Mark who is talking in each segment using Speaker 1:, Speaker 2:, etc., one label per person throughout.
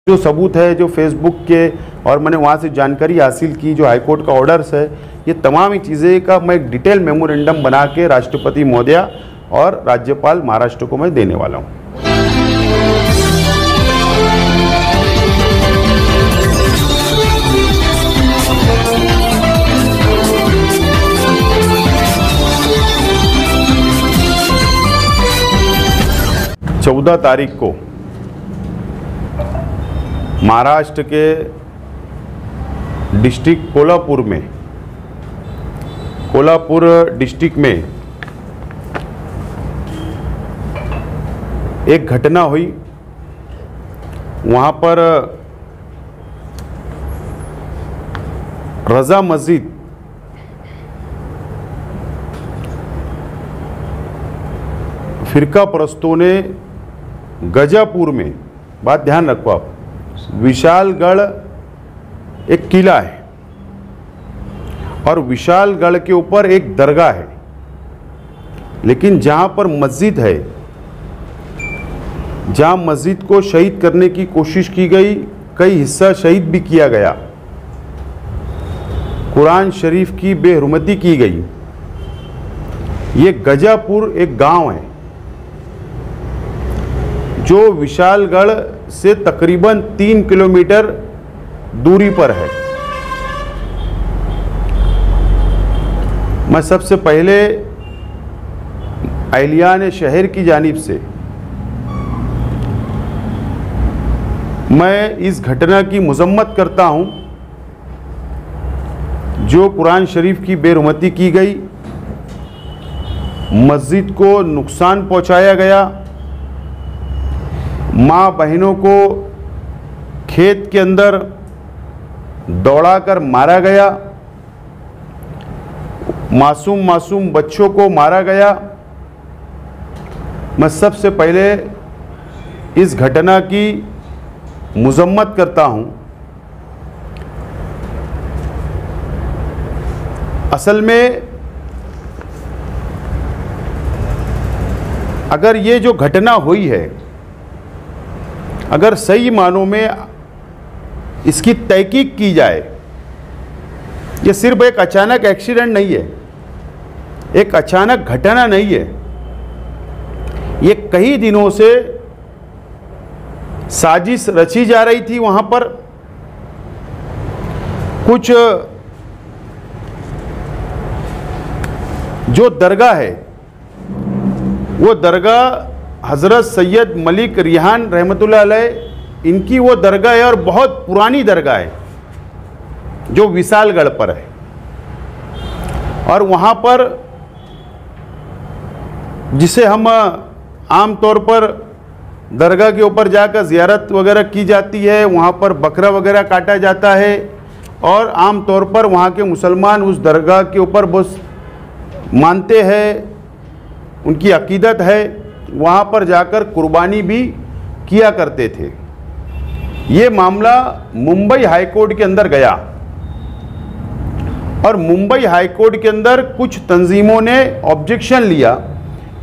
Speaker 1: जो सबूत है, जो फेसबुक के और मैंने वहाँ से जानकारी हासिल की, जो हाईकोर्ट का ऑर्डर्स है, ये तमाम ही चीज़ें का मैं एक डिटेल मेमोरेंडम बना के राष्ट्रपति महोदया और राज्यपाल महाराष्ट्र को मैं देने वाला हूँ। चौदह तारीख को महाराष्ट्र के डिस्ट्रिक्ट कोल्हापुर डिस्ट्रिक्ट में एक घटना हुई। वहाँ पर रजा मस्जिद फिरका परस्तों ने गजापुर में, बात ध्यान रखो आप, विशालगढ़ एक किला है और विशालगढ़ के ऊपर एक दरगाह है, लेकिन जहाँ पर मस्जिद है, जहाँ मस्जिद को शहीद करने की कोशिश की गई, कई हिस्सा शहीद भी किया गया, कुरान शरीफ की बेहुरमती की गई। ये गजापुर एक गांव है जो विशालगढ़ से तकरीबन 3 किलोमीटर दूरी पर है। मैं सबसे पहले अहलियान शहर की जानिब से मैं इस घटना की मजम्मत करता हूं, जो कुरान शरीफ की बेहुरमती की गई, मस्जिद को नुकसान पहुंचाया गया, माँ बहनों को खेत के अंदर दौड़ाकर मारा गया, मासूम बच्चों को मारा गया। मैं सबसे पहले इस घटना की मजम्मत करता हूं। असल में अगर ये जो घटना हुई है, अगर सही मानों में इसकी तहकीक की जाए, ये सिर्फ एक अचानक एक्सीडेंट नहीं है, एक अचानक घटना नहीं है, ये कई दिनों से साजिश रची जा रही थी। वहाँ पर कुछ जो दरगाह है, वो दरगाह हज़रत सैयद मलिक रिहान रहमतुल्लाह अलैह, इनकी वो दरगाह है और बहुत पुरानी दरगाह है जो विशालगढ़ पर है। और वहाँ पर जिसे हम आम तौर पर दरगाह के ऊपर जाकर ज़ियारत वगैरह की जाती है, वहाँ पर बकरा वगैरह काटा जाता है और आम तौर पर वहाँ के मुसलमान उस दरगाह के ऊपर बहुत मानते हैं, उनकी अकीदत है, वहाँ पर जाकर कुर्बानी भी किया करते थे। ये मामला मुंबई हाई कोर्ट के अंदर गया और मुंबई हाई कोर्ट के अंदर कुछ तंजीमों ने ऑब्जेक्शन लिया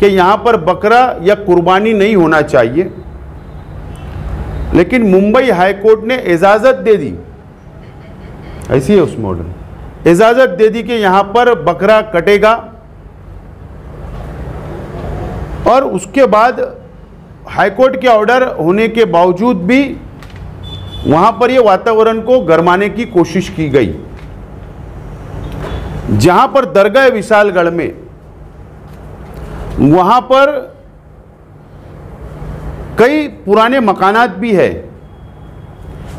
Speaker 1: कि यहाँ पर बकरा या कुर्बानी नहीं होना चाहिए, लेकिन मुंबई हाई कोर्ट ने इजाज़त दे दी, ऐसी है उस मॉडल, इजाज़त दे दी कि यहाँ पर बकरा कटेगा। और उसके बाद हाईकोर्ट के ऑर्डर होने के बावजूद भी वहाँ पर ये वातावरण को गरमाने की कोशिश की गई। जहाँ पर दरगाह विशालगढ़ में, वहाँ पर कई पुराने मकानात भी है,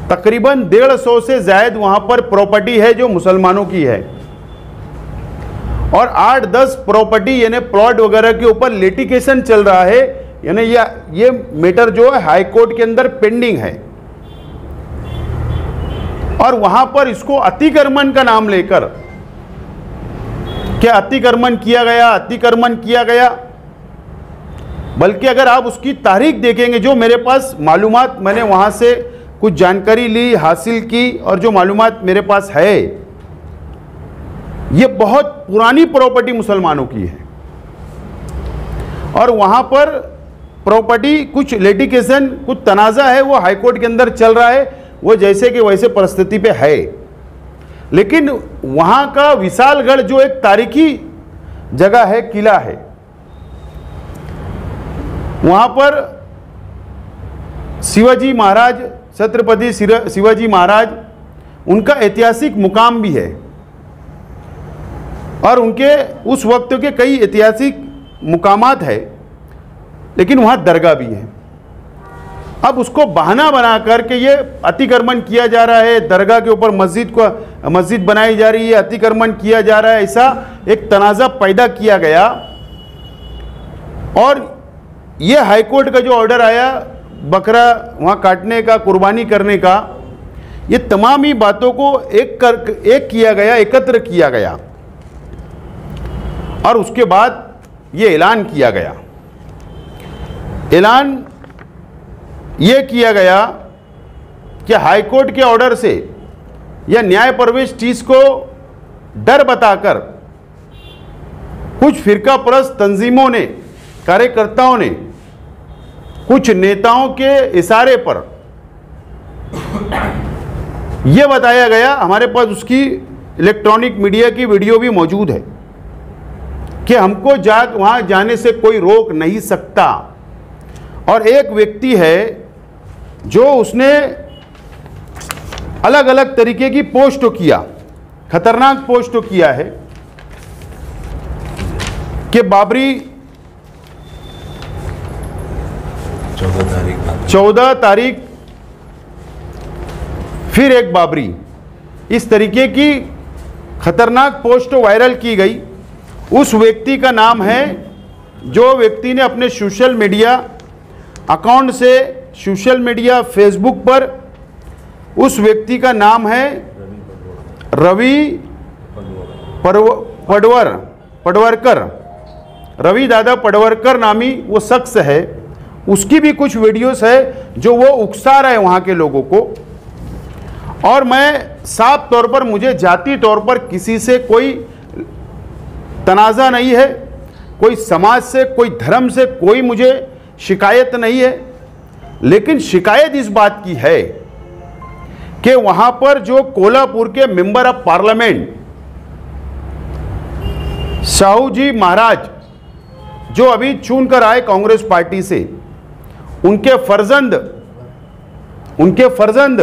Speaker 1: तकरीबन 150 से ज़ायद वहाँ पर प्रॉपर्टी है जो मुसलमानों की है, और 8-10 प्रॉपर्टी यानी प्लॉट वगैरह के ऊपर लिटिगेशन चल रहा है, यानी ये मैटर जो है हाई कोर्ट के अंदर पेंडिंग है। और वहां पर इसको अतिक्रमण का नाम लेकर, क्या अतिक्रमण किया गया, बल्कि अगर आप उसकी तारीख देखेंगे, जो मेरे पास मालूमात, मैंने वहां से कुछ जानकारी ली, हासिल की, और जो मालूमात मेरे पास है, ये बहुत पुरानी प्रॉपर्टी मुसलमानों की है। और वहाँ पर प्रॉपर्टी कुछ लिटिगेशन, कुछ तनाज़ा है, वो हाई कोर्ट के अंदर चल रहा है, वो जैसे कि वैसे परिस्थिति पे है। लेकिन वहाँ का विशालगढ़ जो एक तारीखी जगह है, किला है, वहाँ पर शिवाजी महाराज, छत्रपति शिवाजी महाराज, उनका ऐतिहासिक मुकाम भी है और उनके उस वक्त के कई ऐतिहासिक मुकामात है, लेकिन वहाँ दरगाह भी है। अब उसको बहाना बना करके ये अतिक्रमण किया जा रहा है, दरगाह के ऊपर मस्जिद बनाई जा रही है, अतिक्रमण किया जा रहा है, ऐसा एक तनाज़ा पैदा किया गया। और ये हाईकोर्ट का जो ऑर्डर आया बकरा वहाँ काटने का, कुर्बानी करने का, ये तमाम ही बातों को एक किया गया, एकत्र किया गया और उसके बाद ये ऐलान किया गया। ऐलान ये किया गया कि हाईकोर्ट के ऑर्डर से या न्याय प्रवेश चीज़ को डर बताकर कुछ फिरकापरस्त तंजीमों ने, कार्यकर्ताओं ने, कुछ नेताओं के इशारे पर यह बताया गया, हमारे पास उसकी इलेक्ट्रॉनिक मीडिया की वीडियो भी मौजूद है, कि हमको वहाँ जाने से कोई रोक नहीं सकता। और एक व्यक्ति है जो उसने अलग अलग तरीके की पोस्ट किया, खतरनाक पोस्ट किया है कि बाबरी 14 तारीख फिर एक बाबरी, इस तरीके की खतरनाक पोस्ट वायरल की गई। उस व्यक्ति का नाम है, जो व्यक्ति ने अपने सोशल मीडिया अकाउंट से, सोशल मीडिया फेसबुक पर, उस व्यक्ति का नाम है रवि पडवरकर, रवि दादा पडवरकर नामी वो शख्स है। उसकी भी कुछ वीडियोस है जो वो उकसा रहा है वहाँ के लोगों को। और मैं साफ तौर पर, मुझे जाति तौर पर किसी से कोई तनाज़ा नहीं है, कोई समाज से, कोई धर्म से कोई मुझे शिकायत नहीं है, लेकिन शिकायत इस बात की है कि वहाँ पर जो कोल्हापुर के मेंबर ऑफ पार्लियामेंट साहू जी महाराज, जो अभी चुनकर आए कांग्रेस पार्टी से, उनके फर्जंद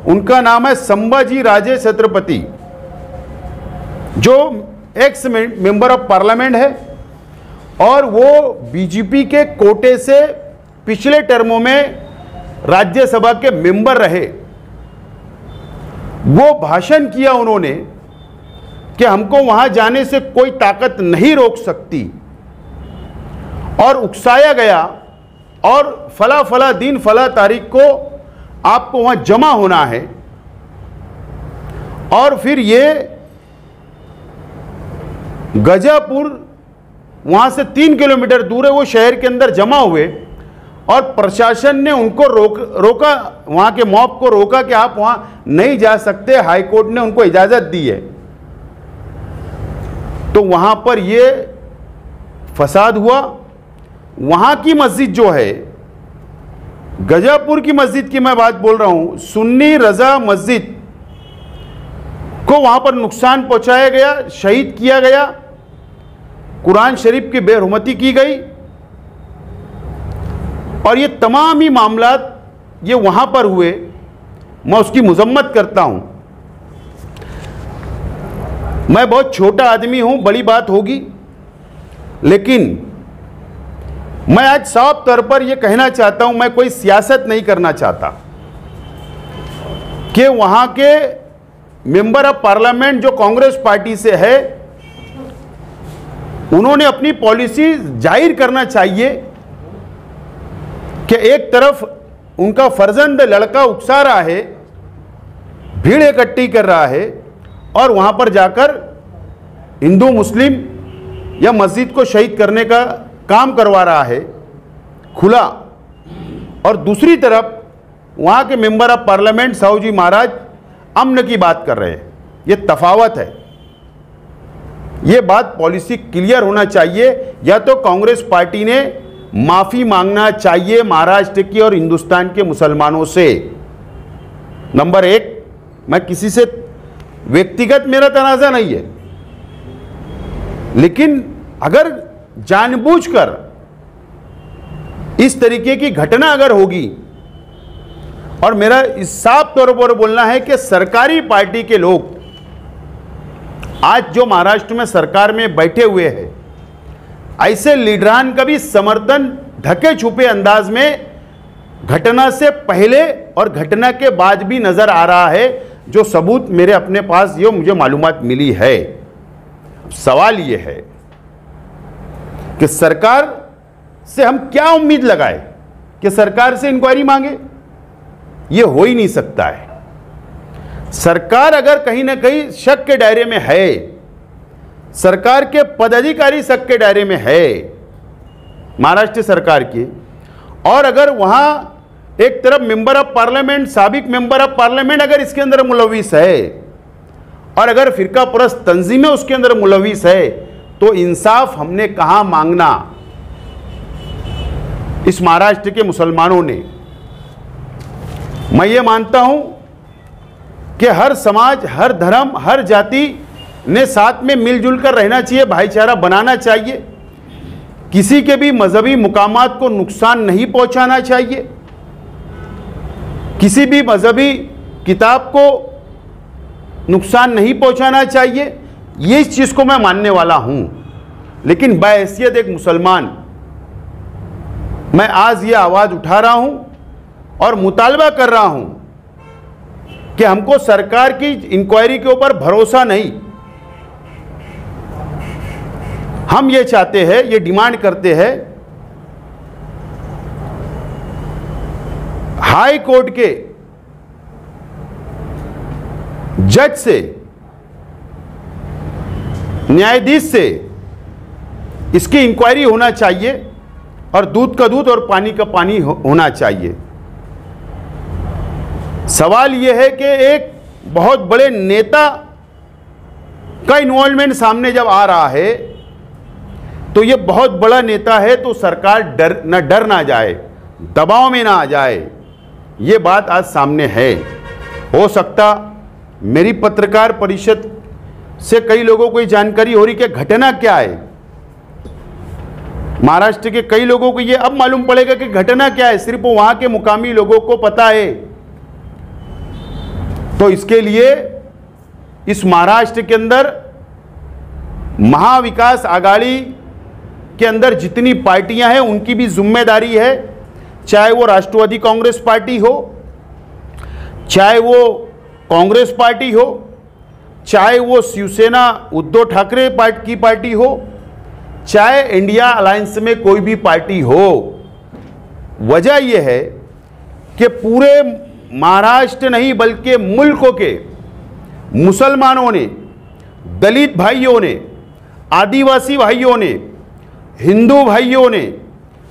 Speaker 1: उनका नाम है संभाजी राजे छत्रपति, जो एक्स मेंबर ऑफ पार्लियामेंट है और वो बीजेपी के कोटे से पिछले टर्मों में राज्यसभा के मेंबर रहे। वो भाषण किया उन्होंने कि हमको वहां जाने से कोई ताकत नहीं रोक सकती, और उकसाया गया और फला फला दिन, फला तारीख को आपको वहां जमा होना है। और फिर ये गजापुर वहां से 3 किलोमीटर दूर है, वो शहर के अंदर जमा हुए और प्रशासन ने उनको रोका, वहां के मॉब को रोका कि आप वहां नहीं जा सकते, हाईकोर्ट ने उनको इजाजत दी है। तो वहां पर ये फसाद हुआ। वहां की मस्जिद जो है, गजापुर की मस्जिद की मैं बात बोल रहा हूं, सुन्नी रजा मस्जिद को वहां पर नुकसान पहुंचाया गया, शहीद किया गया, कुरान शरीफ की बेहुरमती की गई, और ये तमाम ही मामलात ये वहां पर हुए। मैं उसकी मजम्मत करता हूं। मैं बहुत छोटा आदमी हूं, बड़ी बात होगी, लेकिन मैं आज साफ तौर पर यह कहना चाहता हूं, मैं कोई सियासत नहीं करना चाहता कि वहां के मेंबर ऑफ पार्लियामेंट जो कांग्रेस पार्टी से है, उन्होंने अपनी पॉलिसी जाहिर करना चाहिए कि एक तरफ उनका फर्जंद लड़का उकसा रहा है, भीड़ इकट्ठी कर रहा है और वहां पर जाकर हिंदू मुस्लिम या मस्जिद को शहीद करने का काम करवा रहा है खुला, और दूसरी तरफ वहां के मेंबर ऑफ पार्लियामेंट साहू जी महाराज अमन की बात कर रहे हैं। ये तफावत है। ये बात पॉलिसी क्लियर होना चाहिए। या तो कांग्रेस पार्टी ने माफी मांगना चाहिए महाराष्ट्र की और हिंदुस्तान के मुसलमानों से। नंबर एक, मैं किसी से व्यक्तिगत मेरा तनाज़ा नहीं है, लेकिन अगर जानबूझकर इस तरीके की घटना अगर होगी, और मेरा इस साफ तौर पर बोलना है कि सरकारी पार्टी के लोग आज जो महाराष्ट्र में सरकार में बैठे हुए हैं, ऐसे लीडरान का भी समर्थन ढके छुपे अंदाज में घटना से पहले और घटना के बाद भी नजर आ रहा है, जो सबूत मेरे अपने पास जो मुझे मालूमात मिली है। सवाल यह है कि सरकार से हम क्या उम्मीद लगाए कि सरकार से इंक्वायरी मांगे? यह हो ही नहीं सकता है। सरकार अगर कहीं ना कहीं शक के दायरे में है, सरकार के पदाधिकारी शक के दायरे में है महाराष्ट्र सरकार की, और अगर वहां एक तरफ मेंबर ऑफ पार्लियामेंट, साबिक मेंबर ऑफ पार्लियामेंट अगर इसके अंदर मुलविस है, और अगर फिरका परस्त तंजीमें उसके अंदर मुलविस है, तो इंसाफ हमने कहां मांगना? इस महाराष्ट्र के मुसलमानों ने। मैं ये मानता हूं कि हर समाज, हर धर्म, हर जाति ने साथ में मिलजुल कर रहना चाहिए, भाईचारा बनाना चाहिए, किसी के भी मजहबी मुकामात को नुकसान नहीं पहुंचाना चाहिए, किसी भी मजहबी किताब को नुकसान नहीं पहुंचाना चाहिए। ये इस चीज़ को मैं मानने वाला हूं, लेकिन बहैसियत एक मुसलमान मैं आज ये आवाज़ उठा रहा हूं और मुतालबा कर रहा हूं कि हमको सरकार की इंक्वायरी के ऊपर भरोसा नहीं। हम ये चाहते हैं, ये डिमांड करते हैं, हाई कोर्ट के जज से, न्यायाधीश से इसकी इंक्वायरी होना चाहिए, और दूध का दूध और पानी का पानी होना चाहिए। सवाल यह है कि एक बहुत बड़े नेता का इन्वॉल्वमेंट सामने जब आ रहा है, तो ये बहुत बड़ा नेता है, तो सरकार डर ना जाए, दबाव में ना आ जाए। ये बात आज सामने है। हो सकता मेरी पत्रकार परिषद से कई लोगों को ये जानकारी हो रही कि घटना क्या है। महाराष्ट्र के कई लोगों को ये अब मालूम पड़ेगा कि घटना क्या है, सिर्फ वहां के मुकामी लोगों को पता है। तो इसके लिए इस महाराष्ट्र के अंदर महाविकास आघाड़ी के अंदर जितनी पार्टियां हैं उनकी भी जिम्मेदारी है, चाहे वो राष्ट्रवादी कांग्रेस पार्टी हो, चाहे वो कांग्रेस पार्टी हो, चाहे वो शिवसेना उद्धव ठाकरे की पार्टी हो, चाहे इंडिया अलायंस में कोई भी पार्टी हो। वजह यह है कि पूरे महाराष्ट्र नहीं बल्कि मुल्कों के मुसलमानों ने, दलित भाइयों ने, आदिवासी भाइयों ने, हिंदू भाइयों ने,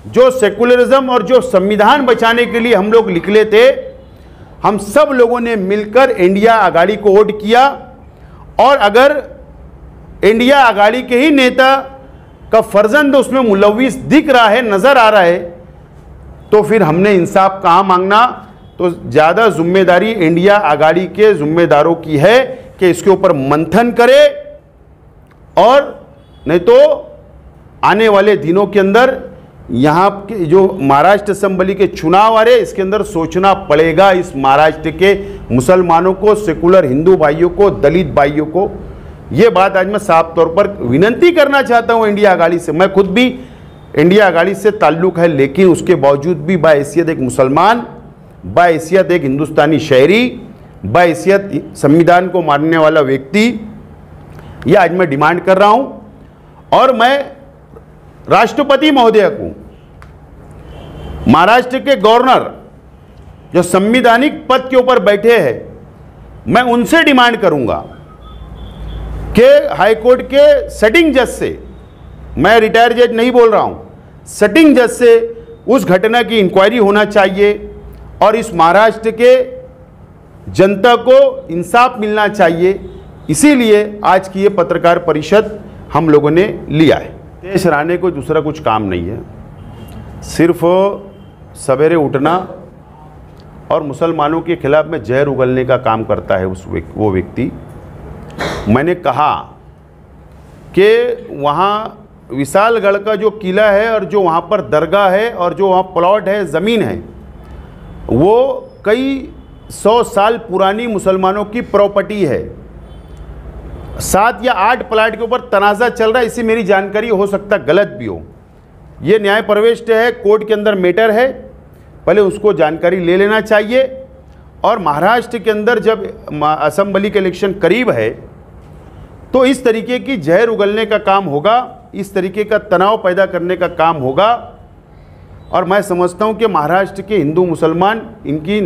Speaker 1: जो सेकुलरिज्म और जो संविधान बचाने के लिए हम लोग निकले थे, हम सब लोगों ने मिलकर इंडिया आघाड़ी को वोट किया। और अगर इंडिया आघाड़ी के ही नेता का फर्जंद उसमें मुलविस दिख रहा है, नजर आ रहा है, तो फिर हमने इंसाफ कहाँ मांगना? तो ज़्यादा जिम्मेदारी इंडिया आघाड़ी के जिम्मेदारों की है कि इसके ऊपर मंथन करे, और नहीं तो आने वाले दिनों के अंदर यहाँ के जो महाराष्ट्र असेंबली के चुनाव आ रहे, इसके अंदर सोचना पड़ेगा इस महाराष्ट्र के मुसलमानों को, सेकुलर हिंदू भाइयों को, दलित भाइयों को। ये बात आज मैं साफ तौर पर विनती करना चाहता हूँ इंडिया आघाड़ी से। मैं खुद भी इंडिया आघाड़ी से ताल्लुक़ है, लेकिन उसके बावजूद भी बाहैसियत एक मुसलमान, बाहैसियत एक हिंदुस्तानी शहरी, बाहैसियत संविधान को मानने वाला व्यक्ति, यह आज मैं डिमांड कर रहा हूँ। और मैं राष्ट्रपति महोदय को, महाराष्ट्र के गवर्नर जो संवैधानिक पद के ऊपर बैठे हैं, मैं उनसे डिमांड करूंगा कि हाईकोर्ट के सिटिंग जज से, मैं रिटायर जज नहीं बोल रहा हूं, सिटिंग जज से उस घटना की इंक्वायरी होना चाहिए, और इस महाराष्ट्र के जनता को इंसाफ मिलना चाहिए। इसीलिए आज की ये पत्रकार परिषद हम लोगों ने लिया है। देश चलाने को दूसरा कुछ काम नहीं है। सिर्फ सवेरे उठना और मुसलमानों के खिलाफ में जहर उगलने का काम करता है वो व्यक्ति। मैंने कहा कि वहाँ विशालगढ़ का जो किला है और जो वहाँ पर दरगाह है और जो वहाँ प्लॉट है, ज़मीन है, वो कई 100 साल पुरानी मुसलमानों की प्रॉपर्टी है। 7 या 8 प्लाट के ऊपर तनाज़ा चल रहा है, इसी मेरी जानकारी, हो सकता गलत भी हो। ये न्याय प्रविष्ट है, कोर्ट के अंदर मैटर है, पहले उसको जानकारी ले लेना चाहिए। और महाराष्ट्र के अंदर जब असेंबली के इलेक्शन करीब है तो इस तरीके की जहर उगलने का काम होगा, इस तरीके का तनाव पैदा करने का काम होगा। और मैं समझता हूं कि महाराष्ट्र के हिंदू मुसलमान इनकी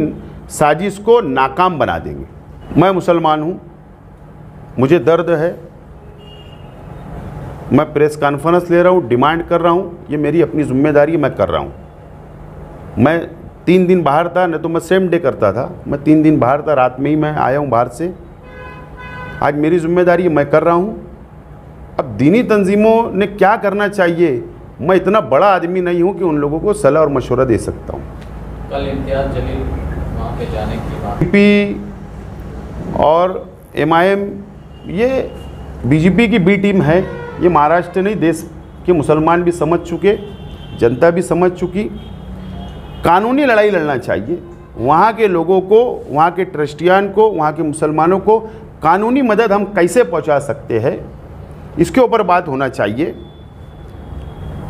Speaker 1: साजिश को नाकाम बना देंगे। मैं मुसलमान हूं, मुझे दर्द है, मैं प्रेस कॉन्फ्रेंस ले रहा हूं, डिमांड कर रहा हूं, ये मेरी अपनी जिम्मेदारी मैं कर रहा हूं। मैं 3 दिन बाहर था, नहीं तो मैं सेम डे करता था। मैं 3 दिन बाहर था, रात में ही मैं आया हूं बाहर से। आज मेरी जिम्मेदारी मैं कर रहा हूं। अब दीनी तंजीमों ने क्या करना चाहिए, मैं इतना बड़ा आदमी नहीं हूं कि उन लोगों को सलाह और मशवरा दे सकता हूं।
Speaker 2: कल इम्तियाज़ जलील वहाँ पे जाने की बात,
Speaker 1: बीजेपी और MIM, ये बीजेपी की बी टीम है। ये महाराष्ट्र नहीं, देश के मुसलमान भी समझ चुके, जनता भी समझ चुकी। कानूनी लड़ाई लड़ना चाहिए। वहाँ के लोगों को, वहाँ के ट्रस्टियान को, वहाँ के मुसलमानों को कानूनी मदद हम कैसे पहुँचा सकते हैं, इसके ऊपर बात होना चाहिए।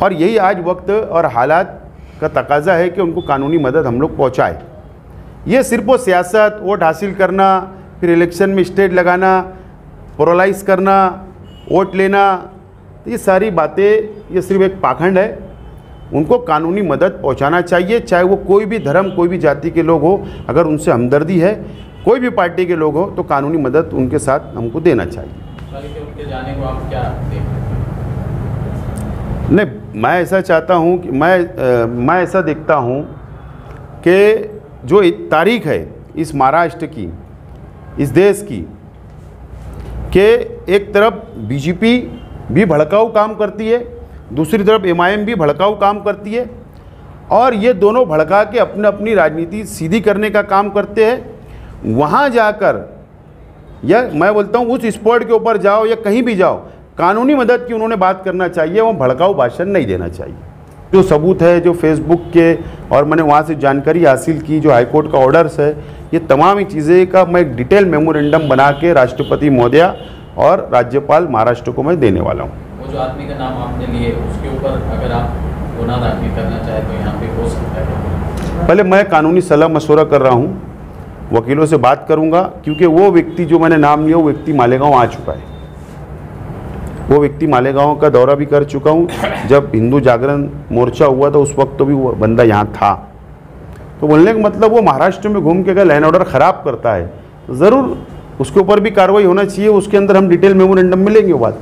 Speaker 1: और यही आज वक्त और हालात का तकाजा है कि उनको कानूनी मदद हम लोग पहुँचाएँ। ये सिर्फ वो सियासत, वोट हासिल करना, फिर इलेक्शन में स्टेज लगाना, पोलराइज करना, वोट लेना, ये सारी बातें, ये सिर्फ एक पाखंड है। उनको कानूनी मदद पहुंचाना चाहिए, चाहे वो कोई भी धर्म, कोई भी जाति के लोग हो। अगर उनसे हमदर्दी है, कोई भी पार्टी के लोग हो, तो कानूनी मदद उनके साथ हमको देना चाहिए।
Speaker 2: उनके जाने को आप क्या देखते हैं?
Speaker 1: नहीं, मैं ऐसा चाहता हूं कि मैं ऐसा देखता हूं कि जो तारीख है इस महाराष्ट्र की, इस देश की, कि एक तरफ बीजेपी भी भड़काऊ काम करती है, दूसरी तरफ MIM भी भड़काऊ काम करती है, और ये दोनों भड़का के अपने अपनी राजनीति सीधी करने का काम करते हैं। वहाँ जाकर, या मैं बोलता हूँ उस स्पॉट के ऊपर जाओ या कहीं भी जाओ, कानूनी मदद की उन्होंने बात करना चाहिए, वो भड़काऊ भाषण नहीं देना चाहिए। जो सबूत है, जो फेसबुक के, और मैंने वहाँ से जानकारी हासिल की, जो हाईकोर्ट का ऑर्डर्स है, ये तमाम ही चीज़ें का मैं एक डिटेल मेमोरेंडम बना के राष्ट्रपति महोदया और राज्यपाल महाराष्ट्र को मैं देने वाला हूँ।
Speaker 2: वो जो आदमी का नाम आपने लिए, उसके ऊपर अगर आप गुनाह दाखिल करना चाहें तो यहाँ पे हो सकता है?
Speaker 1: पहले मैं कानूनी सलाह मशवरा कर रहा हूँ, वकीलों से बात करूँगा, क्योंकि वो व्यक्ति जो मैंने नाम लिया, वो व्यक्ति मालेगांव आ चुका है। वो व्यक्ति मालेगांव का दौरा भी कर चुका हूँ। जब हिंदू जागरण मोर्चा हुआ था उस वक्त तो भी वो बंदा यहाँ था। तो बोलने का मतलब वो महाराष्ट्र में घूम के अगर लैंड ऑर्डर ख़राब करता है तो ज़रूर उसके ऊपर भी कार्रवाई होना चाहिए। उसके अंदर हम डिटेल मेमोरेंडम में लेंगे वो बात।